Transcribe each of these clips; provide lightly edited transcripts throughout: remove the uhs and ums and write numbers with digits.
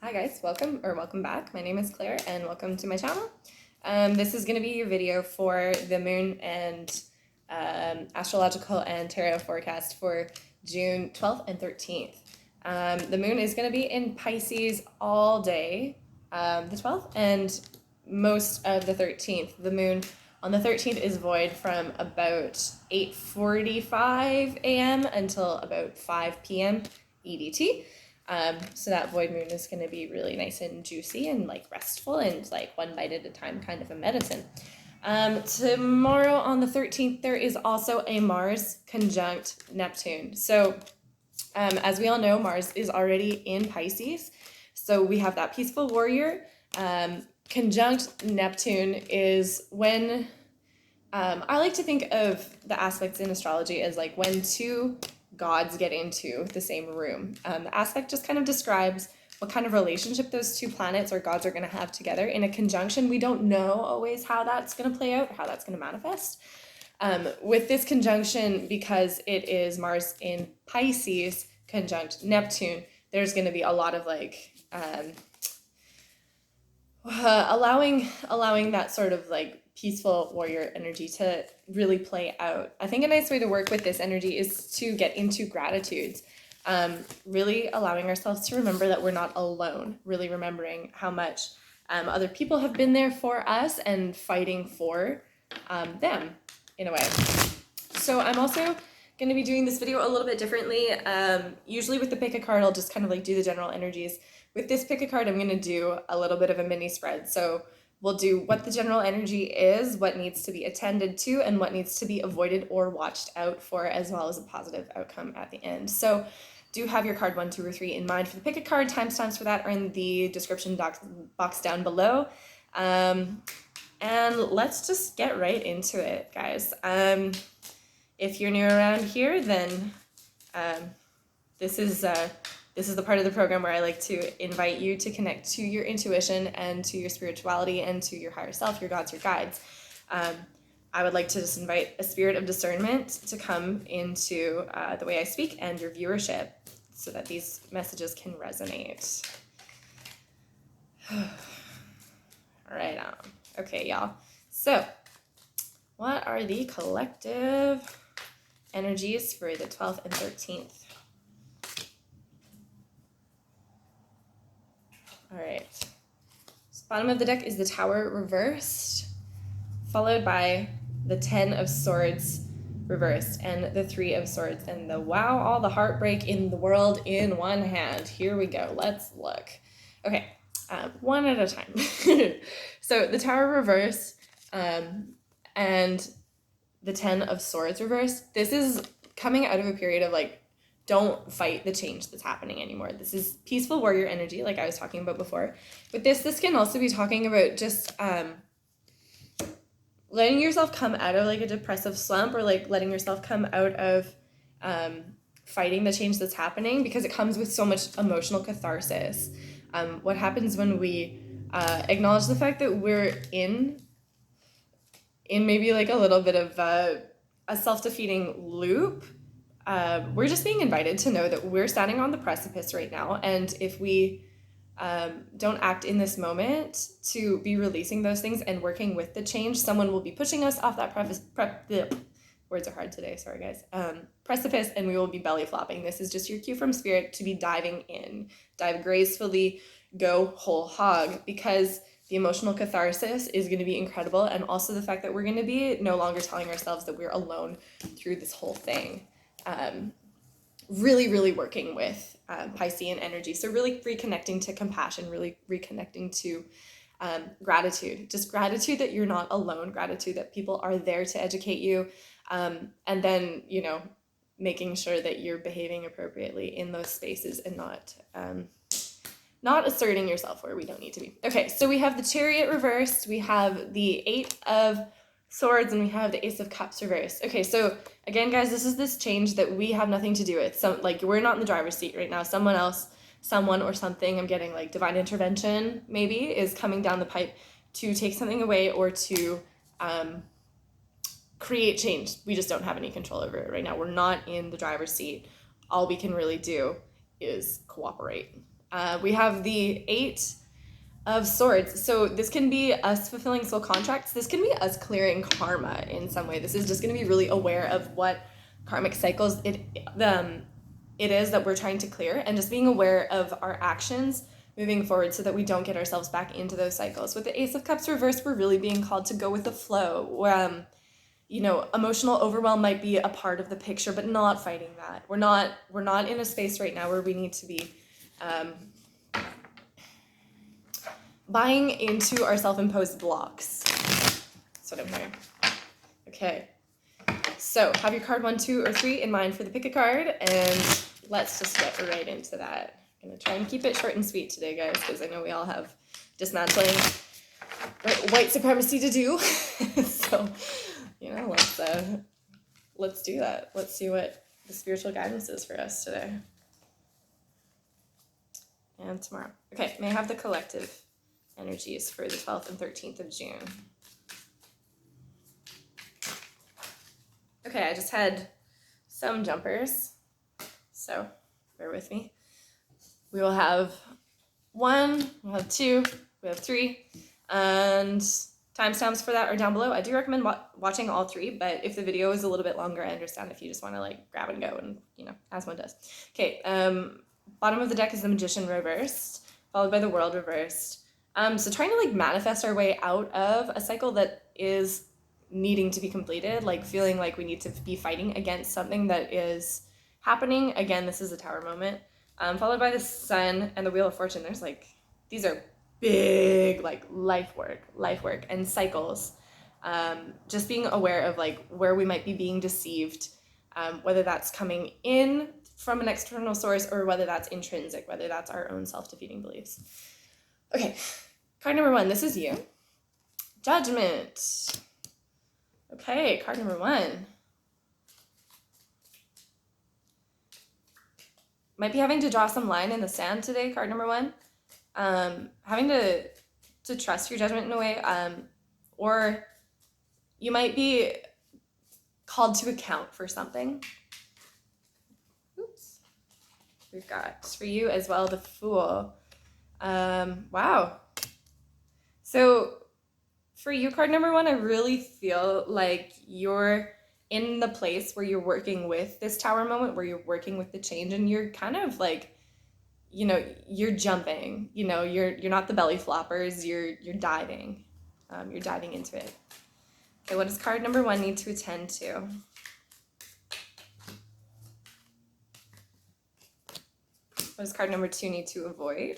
Hi guys, welcome back. My name is Claire and welcome to my channel. This is going to be your video for the moon and astrological and tarot forecast for June 12th and 13th. The moon is going to be in Pisces all day, the 12th, and most of the 13th. The moon on the 13th is void from about 8:45 a.m. until about 5 p.m. EDT. So that void moon is going to be really nice and juicy and like restful and like one bite at a time kind of a medicine. Tomorrow on the 13th, there is also a Mars conjunct Neptune. So as we all know, Mars is already in Pisces. So we have that peaceful warrior. Conjunct Neptune is when I like to think of the aspects in astrology as like when two gods get into the same room. The aspect just kind of describes what kind of relationship those two planets or gods are going to have together. In a conjunction, we don't know always how that's going to play out, how that's going to manifest. With this conjunction, because it is Mars in Pisces conjunct Neptune, there's going to be a lot of like allowing that sort of like peaceful warrior energy to really play out. I think a nice way to work with this energy is to get into gratitudes, really allowing ourselves to remember that we're not alone, really remembering how much other people have been there for us and fighting for them in a way. So I'm also going to be doing this video a little bit differently. Usually with the pick a card, I'll just kind of like do the general energies. With this pick a card, I'm going to do a little bit of a mini spread. So we'll do what the general energy is, what needs to be attended to, and what needs to be avoided or watched out for, as well as a positive outcome at the end. So do have your card 1, 2, or 3 in mind for the pick a card. Timestamps for that are in the description box down below. And let's just get right into it, guys. If you're new around here, then this is the part of the program where I like to invite you to connect to your intuition and to your spirituality and to your higher self, your gods, your guides. I would like to just invite a spirit of discernment to come into the way I speak and your viewership so that these messages can resonate. All right on. Okay, y'all. So, what are the collective energies for the 12th and 13th? All right. So bottom of the deck is the Tower reversed, followed by the 10 of Swords reversed and the 3 of Swords and the wow, all the heartbreak in the world in one hand. Here we go. Let's look. Okay, one at a time. So the Tower reversed and the 10 of Swords reversed. This is coming out of a period of like, don't fight the change that's happening anymore. This is peaceful warrior energy, like I was talking about before. But this can also be talking about just letting yourself come out of like a depressive slump, or like letting yourself come out of fighting the change that's happening, because it comes with so much emotional catharsis. What happens when we acknowledge the fact that we're in maybe like a little bit of a self-defeating loop? We're just being invited to know that we're standing on the precipice right now, and if we don't act in this moment to be releasing those things and working with the change, someone will be pushing us off that words are hard today, sorry guys, precipice, and we will be belly flopping. This is just your cue from spirit to be diving in, dive gracefully, go whole hog, because the emotional catharsis is going to be incredible, and also the fact that we're going to be no longer telling ourselves that we're alone through this whole thing. Really working with Piscean energy. So really reconnecting to compassion, really reconnecting to gratitude. Just gratitude that you're not alone, gratitude that people are there to educate you, and then, you know, making sure that you're behaving appropriately in those spaces and not asserting yourself where we don't need to be. Okay, so we have the Chariot reversed, we have the 8 of Swords, and we have the Ace of Cups reversed. Okay, so again, guys, this is this change that we have nothing to do with. Like, we're not in the driver's seat right now. Someone else, someone or something, I'm getting like divine intervention maybe, is coming down the pipe to take something away or to create change. We just don't have any control over it right now. We're not in the driver's seat. All we can really do is cooperate. We have the Eight of Swords. So this can be us fulfilling soul contracts. This can be us clearing karma in some way. This is just going to be really aware of what karmic cycles it is that we're trying to clear, and just being aware of our actions moving forward so that we don't get ourselves back into those cycles. With the Ace of Cups reversed, we're really being called to go with the flow. Emotional overwhelm might be a part of the picture, but not fighting that. We're not in a space right now where we need to be buying into our self-imposed blocks. That's what I'm hearing. Okay. So have your card 1, 2, or 3 in mind for the pick a card, and let's just get right into that. I'm gonna try and keep it short and sweet today, guys, because I know we all have dismantling white supremacy to do. So, let's do that. Let's see what the spiritual guidance is for us today and tomorrow. Okay, may I have the collective energies for the 12th and 13th of June? Okay, I just had some jumpers, so bear with me. We will have 1, we'll have 2, we have 3, and timestamps for that are down below. I do recommend watching all 3, but if the video is a little bit longer, I understand if you just want to grab and go, and as one does. Okay, bottom of the deck is the Magician reversed, followed by the World reversed. So trying to manifest our way out of a cycle that is needing to be completed, feeling like we need to be fighting against something that is happening. Again, this is a Tower moment. Followed by the Sun and the Wheel of Fortune. There's these are big life work and cycles. Just being aware of where we might be being deceived, whether that's coming in from an external source or whether that's intrinsic, whether that's our own self-defeating beliefs. Okay, card number 1, this is you. Judgment. Okay, card number 1. Might be having to draw some line in the sand today, card number 1. Having to trust your judgment in a way, or you might be called to account for something. Oops. We've got for you as well the Fool. Wow. So for you, card number 1, I really feel like you're in the place where you're working with this Tower moment, where you're working with the change, and you're kind of you're jumping, you're not the belly floppers, you're diving. You're diving into it. Okay, what does card number 1 need to attend to? What does card number 2 need to avoid?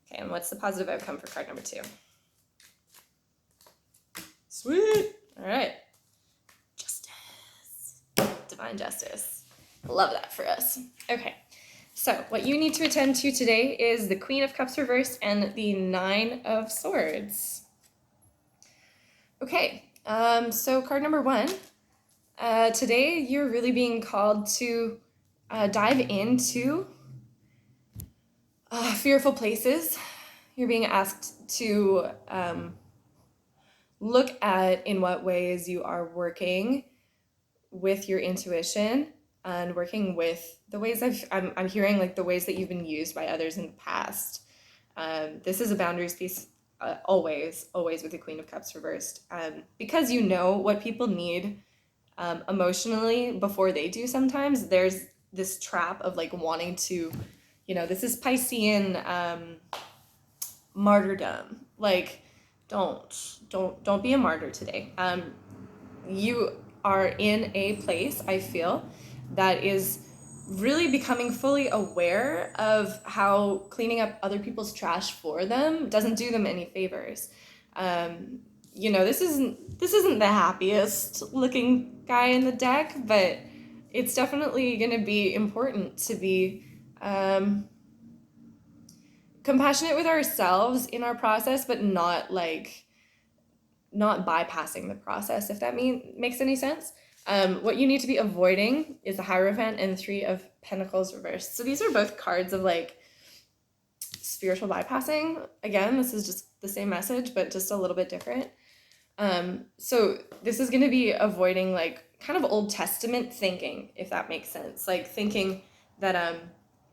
Okay, and what's the positive outcome for card number 2? Sweet. All right. Justice. Divine justice. Love that for us. Okay. So what you need to attend to today is the Queen of Cups reversed and the 9 of Swords. Okay. So card number 1. Today you're really being called to dive into fearful places. You're being asked to look at in what ways you are working with your intuition and working with the ways I'm hearing the ways that you've been used by others in the past. This is a boundaries piece, always with the Queen of Cups reversed, because you know what people need emotionally before they do. Sometimes there's this trap of wanting to, this is Piscean martyrdom. Don't be a martyr today. You are in a place, I feel, that is really becoming fully aware of how cleaning up other people's trash for them doesn't do them any favors. This isn't the happiest looking guy in the deck, but it's definitely going to be important to be compassionate with ourselves in our process, but not bypassing the process, if that makes any sense. What you need to be avoiding is the Hierophant and 3 of Pentacles reversed. So these are both cards of spiritual bypassing. Again, this is just the same message, but just a little bit different. So this is going to be avoiding kind of Old Testament thinking, if that makes sense. Like thinking that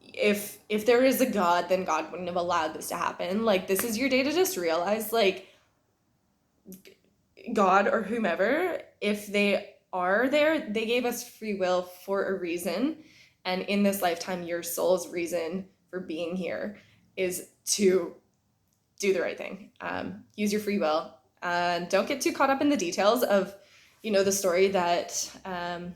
if there is a God, then God wouldn't have allowed this to happen. Like this is your day to just realize like God or whomever, if they are there, they gave us free will for a reason. And in this lifetime, your soul's reason for being here is to do the right thing. Use your free will. Don't get too caught up in the details of, the story that. I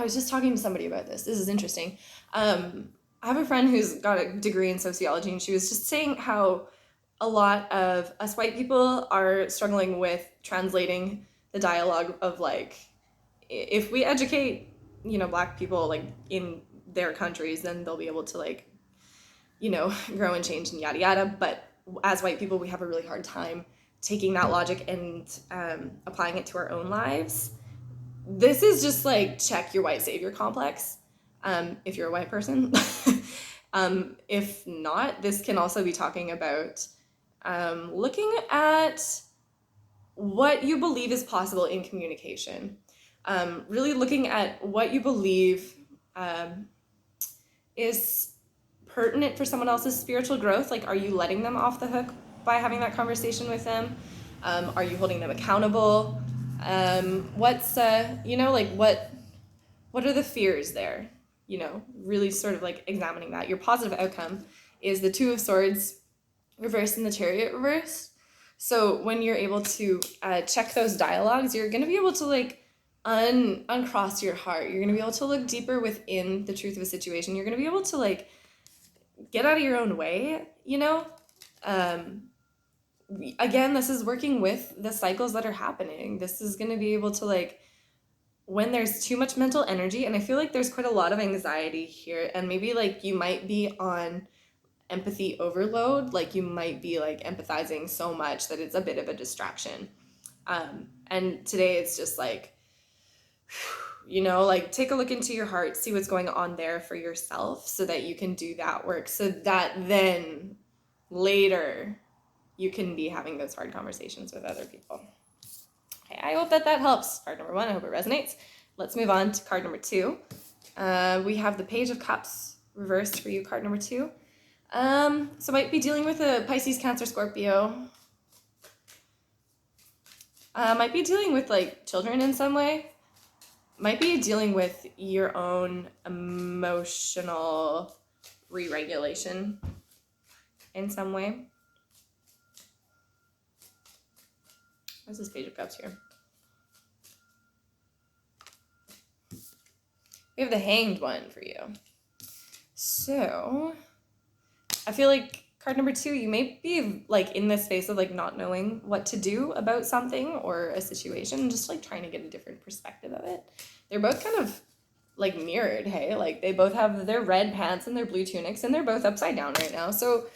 was just talking to somebody about this. This is interesting. I have a friend who's got a degree in sociology, and she was just saying how a lot of us white people are struggling with translating the dialogue of like, if we educate, Black people like in their countries, then they'll be able to like, grow and change and yada yada. But as white people, we have a really hard time taking that logic and applying it to our own lives. This is just like check your white savior complex if you're a white person. If not, this can also be talking about looking at what you believe is possible in communication. Really looking at what you believe is pertinent for someone else's spiritual growth. Like, are you letting them off the hook by having that conversation with them? Are you holding them accountable? What's what are the fears there? Really sort of like examining that. Your positive outcome is the Two of Swords reversed and the Chariot reversed. So when you're able to check those dialogues, you're going to be able to like uncross your heart. You're going to be able to look deeper within the truth of a situation. You're going to be able to like get out of your own way, again, this is working with the cycles that are happening. This is going to be able to like, when there's too much mental energy, and I feel like there's quite a lot of anxiety here, and maybe like you might be on empathy overload, like you might be like empathizing so much that it's a bit of a distraction. And today it's just like, like take a look into your heart, see what's going on there for yourself so that you can do that work, so that then later you can be having those hard conversations with other people. Okay, I hope that helps. Card number 1, I hope it resonates. Let's move on to card number 2. We have the Page of Cups reversed for you, card number 2. So might be dealing with a Pisces, Cancer, Scorpio. Might be dealing with like children in some way. Might be dealing with your own emotional re-regulation in some way. What's this Page of Cups here? We have the Hanged One for you. So I feel like card number 2, you may be like in this space of like not knowing what to do about something or a situation, just like trying to get a different perspective of it. They're both kind of like mirrored, hey? Like they both have their red pants and their blue tunics, and they're both upside down right now. So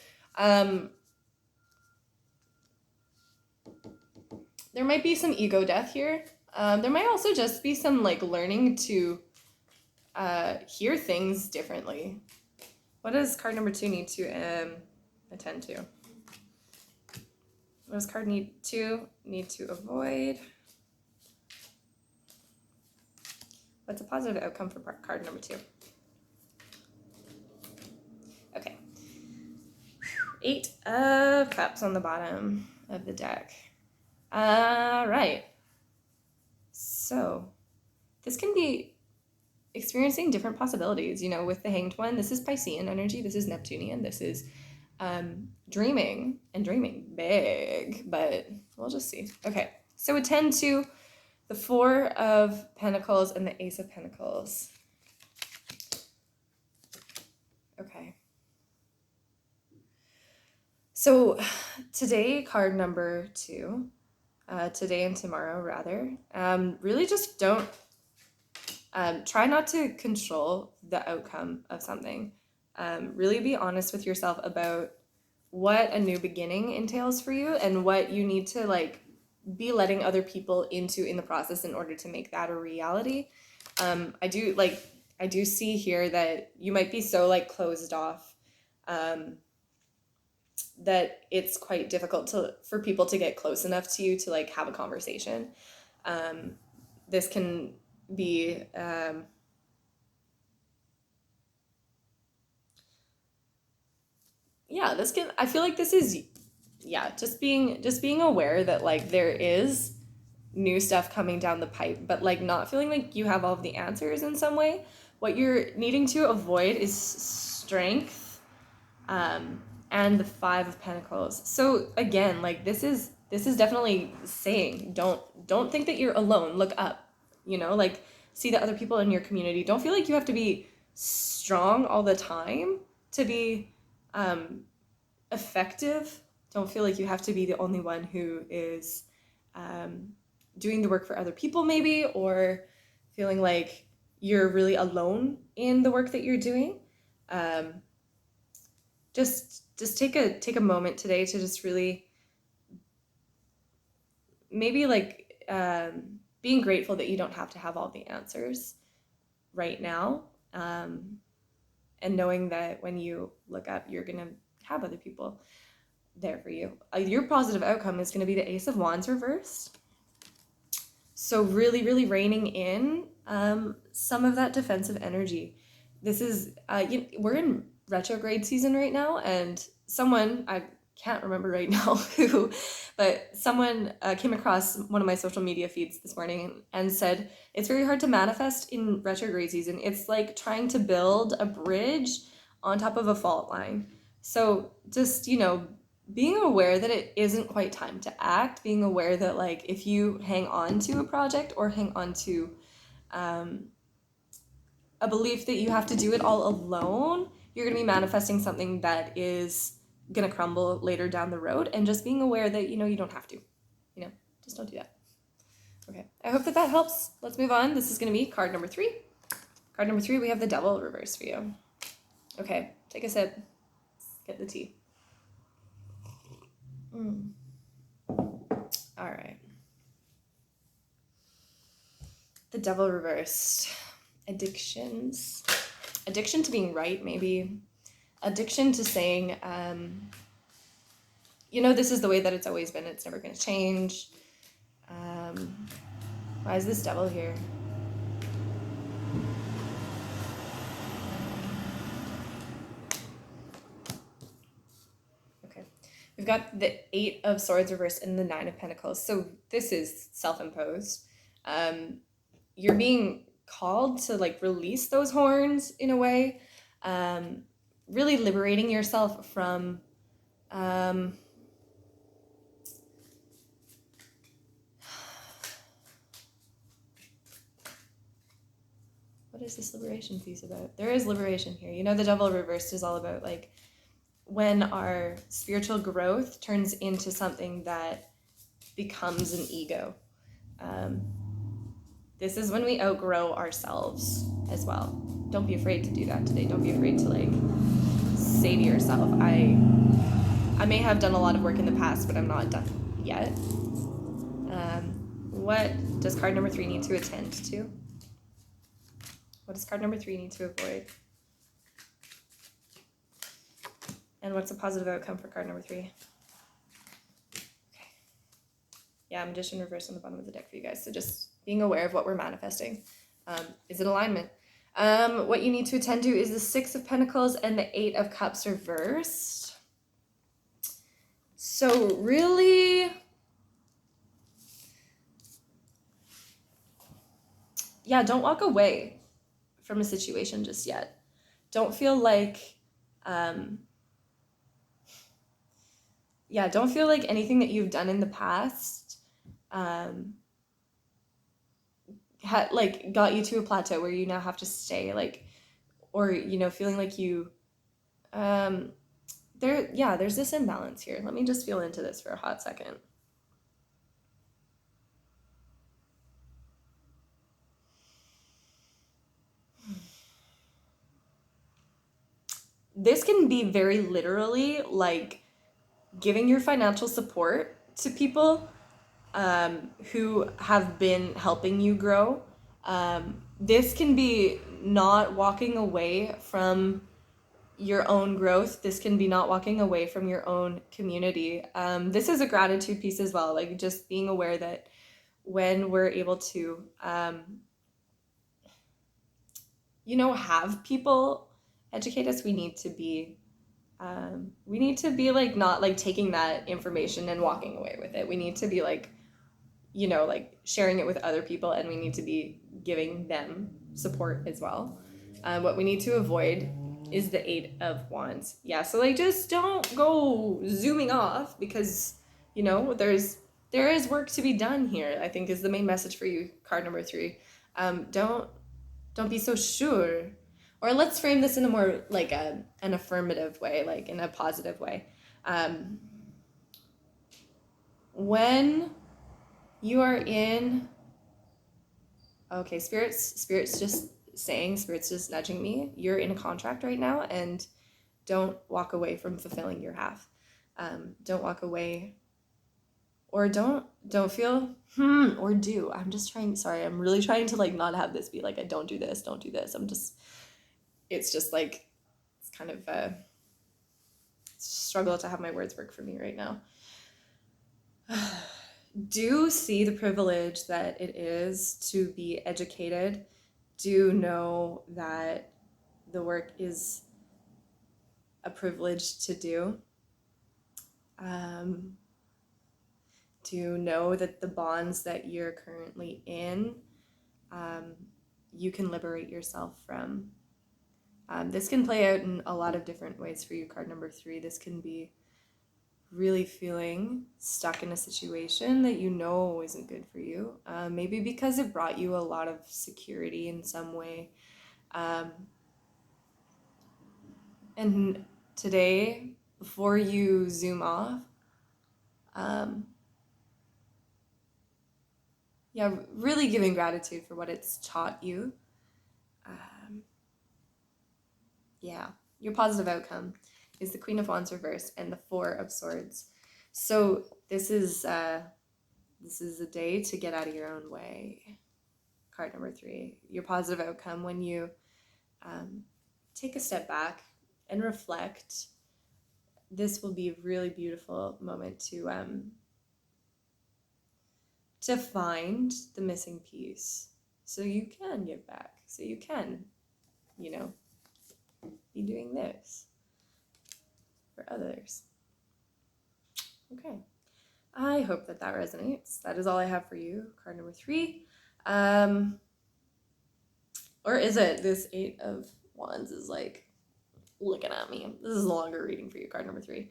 there might be some ego death here. There might also just be some like learning to hear things differently. What does card number 2 need to attend to? What does card 2 need to avoid? What's a positive outcome for card number 2? Okay. 8 of Cups on the bottom of the deck. All right. So this can be experiencing different possibilities, with the Hanged One. This is Piscean energy. This is Neptunian. This is dreaming, and dreaming big, but we'll just see. Okay, so attend to the 4 of Pentacles and the Ace of Pentacles. Okay. So today, card number 2, today and tomorrow rather, really just don't, try not to control the outcome of something. Really be honest with yourself about what a new beginning entails for you and what you need to like be letting other people into in the process in order to make that a reality. I do see here that you might be so like closed off that it's quite difficult for people to get close enough to you to like have a conversation. This can be this can, I feel like this is, just being aware that like there is new stuff coming down the pipe, but like not feeling like you have all of the answers in some way. What you're needing to avoid is strength, and the Five of Pentacles. So again, like this is definitely saying don't think that you're alone. Look up, like see the other people in your community. Don't feel like you have to be strong all the time to be effective. Don't feel like you have to be the only one who is doing the work for other people, maybe, or feeling like you're really alone in the work that you're doing. Just take a moment today to just really maybe like being grateful that you don't have to have all the answers right now, and knowing that when you look up, you're gonna have other people there for you. Your positive outcome is going to be the Ace of Wands reversed. So really, really reining in some of that defensive energy. This is, we're in retrograde season right now, and someone, I can't remember right now who, but someone came across one of my social media feeds this morning and said, it's very hard to manifest in retrograde season. It's like trying to build a bridge on top of a fault line. So just, being aware that it isn't quite time to act, being aware that like if you hang on to a project or hang on to a belief that you have to do it all alone, you're going to be manifesting something that is going to crumble later down the road, and just being aware that, you don't have to, just don't do that. Okay, I hope that helps. Let's move on. This is going to be card number 3. Card number 3, we have the Devil reversed for you. Okay, take a sip. Get the tea. All right. The Devil reversed. Addictions. Addiction to being right, maybe. Addiction to saying, this is the way that it's always been. It's never going to change. Why is this Devil here? We've got the 8 of Swords reversed and the 9 of Pentacles. So this is self-imposed. You're being called to like release those horns in a way. Really liberating yourself from what is this liberation piece about? There is liberation here. The Devil reversed is all about like when our spiritual growth turns into something that becomes an ego. This is when we outgrow ourselves as well. Don't be afraid to do that today. Don't be afraid to like say to yourself, I may have done a lot of work in the past, but I'm not done yet. What does card number 3 need to attend to? What does card number 3 need to avoid? And what's a positive outcome for card number 3? Okay. Yeah, Magician reversed on the bottom of the deck for you guys. So just being aware of what we're manifesting. Is it alignment? What you need to attend to is the 6 of Pentacles and the 8 of Cups reversed. So really, don't walk away from a situation just yet. Don't feel like, don't feel like anything that you've done in the past got you to a plateau where you now have to stay, or feeling like you there's this imbalance here. Let me just feel into this for a hot second. This can be very literally like giving your financial support to people who have been helping you grow. This can be not walking away from your own growth. This can be not walking away from your own community. This is a gratitude piece as well, like just being aware that when we're able to, have people educate us, we need to be like not like taking that information and walking away with it. We need to be like, like sharing it with other people, and we need to be giving them support as well. What we need to avoid is the Eight of Wands. Yeah, so like just don't go zooming off, because there is work to be done here, I think, is the main message for you, card number 3. Don't be so sure. Or let's frame this in a more like an affirmative way, like in a positive way. When you are in, okay, spirit's just saying, spirit's just nudging me, you're in a contract right now, and don't walk away from fulfilling your half. Don't walk away, or don't feel or do. I'm really trying to like not have this be like a don't do this. It's just like, it's kind of a struggle to have my words work for me right now. Do see the privilege that it is to be educated. Do know that the work is a privilege to do. Do know that the bonds that you're currently in, you can liberate yourself from. This can play out in a lot of different ways for you, card number 3. This can be really feeling stuck in a situation that isn't good for you, maybe because it brought you a lot of security in some way. And today, before you zoom off, really giving gratitude for what it's taught you. Your positive outcome is the Queen of Wands reversed and the Four of Swords. So this is a day to get out of your own way. Card number 3, your positive outcome when you take a step back and reflect. This will be a really beautiful moment to find the missing piece, so you can give back, so you can, be doing this for others. Okay. I hope that resonates. That is all I have for you, card number 3. Or is it? This 8 of Wands is like looking at me. This is a longer reading for you, card number 3.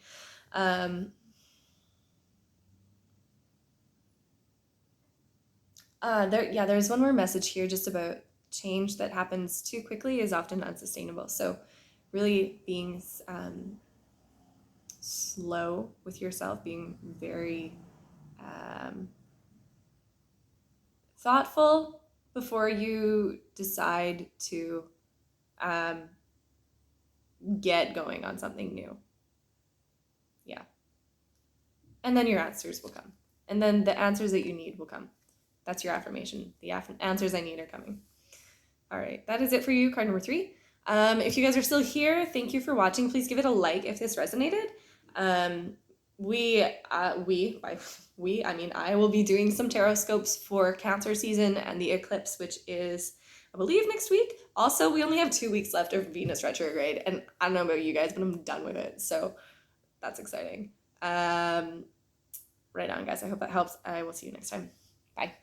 There's one more message here just about change that happens too quickly is often unsustainable. So really being slow with yourself, being very thoughtful before you decide to get going on something new. Yeah. And then your answers will come. And then the answers that you need will come. That's your affirmation. The answers I need are coming. All right. That is it for you, card number 3. If you guys are still here, thank you for watching. Please give it a like if this resonated. I will be doing some tarot scopes for Cancer season and the eclipse, which is, I believe, next week. Also, we only have 2 weeks left of Venus retrograde, and I don't know about you guys, but I'm done with it, so that's exciting. Right on, guys. I hope that helps. I will see you next time. Bye.